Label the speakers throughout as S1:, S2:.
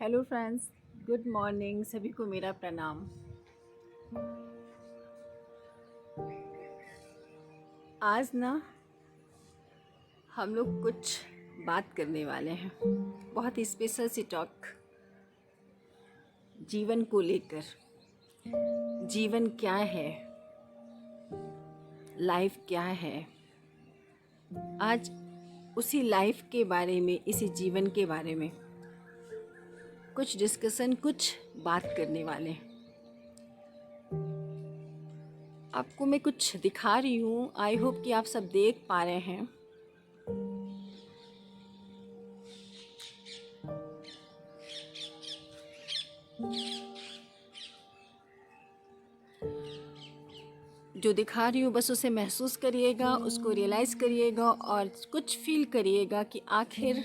S1: Hello friends, good morning. सभी को मेरा प्रणाम। आज ना हम लोग कुछ बात करने वाले हैं, बहुत ही स्पेशल सी टॉक जीवन को लेकर। जीवन क्या है, लाइफ क्या है। आज उसी लाइफ के बारे में, इसी जीवन के बारे में कुछ डिस्कशन, कुछ बात करने वाले हैं। आपको मैं कुछ दिखा रही हूँ, आई होप कि आप सब देख पा रहे हैं। जो दिखा रही हूँ बस उसे महसूस करिएगा, उसको रियलाइज़ करिएगा और कुछ फील करिएगा कि आखिर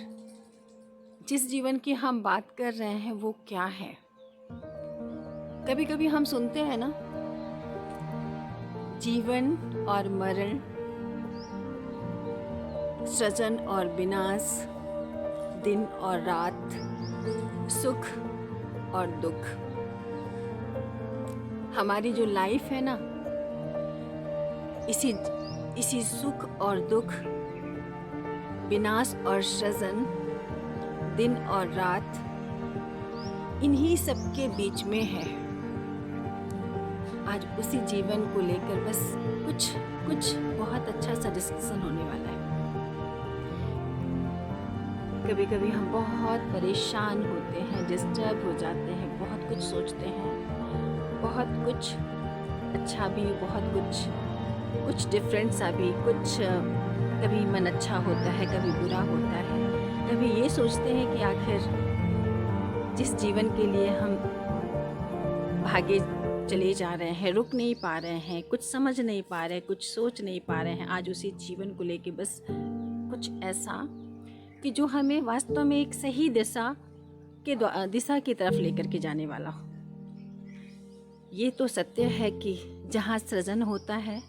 S1: जिस जीवन की हम बात कर रहे हैं वो क्या है। कभी कभी हम सुनते हैं ना, जीवन और मरण, सृजन और विनाश, दिन और रात, सुख और दुख। हमारी जो लाइफ है ना, इसी सुख और दुख, विनाश और सृजन, दिन और रात, इन्हीं सब के बीच में है। आज उसी जीवन को लेकर बस कुछ बहुत अच्छा सा डिस्कशन होने वाला है। कभी कभी हम बहुत परेशान होते हैं, डिस्टर्ब हो जाते हैं, बहुत कुछ सोचते हैं, बहुत कुछ अच्छा भी, बहुत कुछ डिफरेंट सा भी, कुछ कभी मन अच्छा होता है, कभी बुरा होता है। कभी ये सोचते हैं कि आखिर जिस जीवन के लिए हम भागे चले जा रहे हैं, रुक नहीं पा रहे हैं, कुछ समझ नहीं पा रहे, कुछ सोच नहीं पा रहे हैं, आज उसी जीवन को लेके बस कुछ ऐसा कि जो हमें वास्तव में एक सही दिशा की तरफ लेकर के जाने वाला हो। ये तो सत्य है कि जहाँ सृजन होता है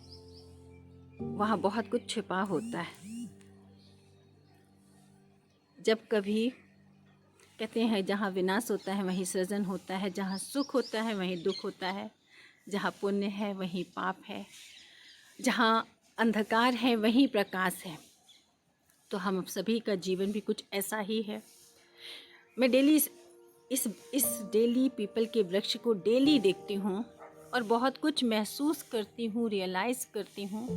S1: वहाँ बहुत कुछ छिपा होता है। जब कभी कहते हैं जहाँ विनाश होता है वहीं सृजन होता है, जहाँ सुख होता है वहीं दुख होता है, जहाँ पुण्य है वहीं पाप है, जहाँ अंधकार है वहीं प्रकाश है। तो हम सभी का जीवन भी कुछ ऐसा ही है। मैं डेली इस डेली पीपल के वृक्ष को डेली देखती हूँ और बहुत कुछ महसूस करती हूँ, रियलाइज़ करती हूँ।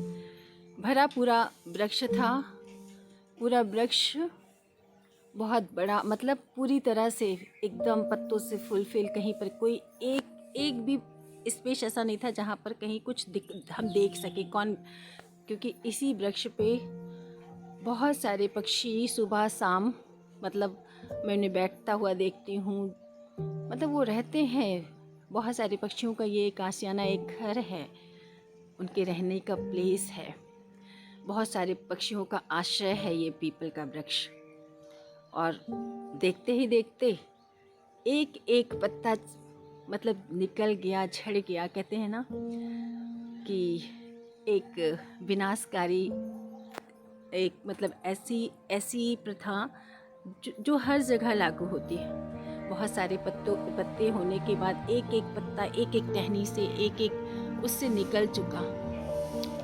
S1: भरा पूरा वृक्ष था, पूरा वृक्ष बहुत बड़ा, मतलब पूरी तरह से एकदम पत्तों से फुलफिल। कहीं पर कोई एक भी स्पेस ऐसा नहीं था जहाँ पर कहीं कुछ हम देख सके क्योंकि इसी वृक्ष पे बहुत सारे पक्षी सुबह शाम, मतलब मैं उन्हें बैठता हुआ देखती हूँ, मतलब वो रहते हैं। बहुत सारे पक्षियों का ये एक आशियाना, एक घर है, उनके रहने का प्लेस है। बहुत सारे पक्षियों का आश्रय है ये पीपल का वृक्ष। और देखते ही देखते एक एक पत्ता मतलब निकल गया, झड़ गया। कहते हैं ना कि एक विनाशकारी, एक मतलब ऐसी प्रथा जो हर जगह लागू होती है। बहुत सारे पत्ते होने के बाद एक एक पत्ता, एक एक टहनी से, एक एक उससे निकल चुका।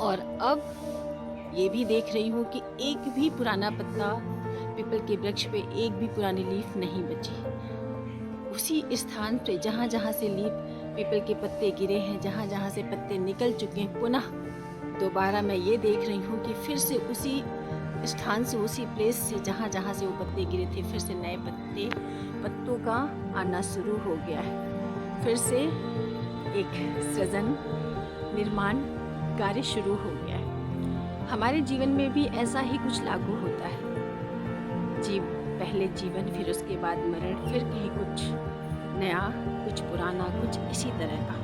S1: और अब ये भी देख रही हूँ कि एक भी पुराना पत्ता पीपल के वृक्ष पे, एक भी पुरानी लीफ नहीं बची। उसी स्थान पे जहाँ जहाँ से पीपल के पत्ते गिरे हैं, जहाँ जहाँ से पत्ते निकल चुके हैं, पुनः दोबारा मैं ये देख रही हूँ कि फिर से उसी स्थान से, उसी प्लेस से जहाँ जहाँ से वो पत्ते गिरे थे, फिर से नए पत्तों का आना शुरू हो गया है। फिर से एक सृजन, निर्माण कार्य शुरू हो गया है। हमारे जीवन में भी ऐसा ही कुछ लागू होता है। पहले जीवन, फिर उसके बाद मरण, फिर कहीं कुछ नया, कुछ पुराना, कुछ इसी तरह का।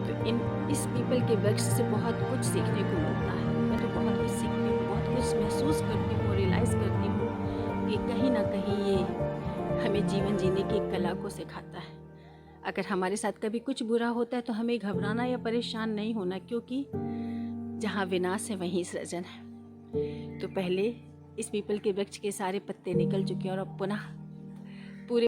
S1: तो इस पीपल के वृक्ष से बहुत कुछ सीखने को मिलता है। मैं तो बहुत कुछ सीखती हूँ, बहुत कुछ महसूस करती हूँ, रियलाइज़ करती हूँ कि कहीं ना कहीं ये हमें जीवन जीने की कला को सिखाता है। अगर हमारे साथ कभी कुछ बुरा होता है तो हमें घबराना या परेशान नहीं होना, क्योंकि जहाँ विनाश है वहीं सृजन है। तो पहले इस पीपल के वृक्ष के सारे पत्ते निकल चुके हैं और अब पुनः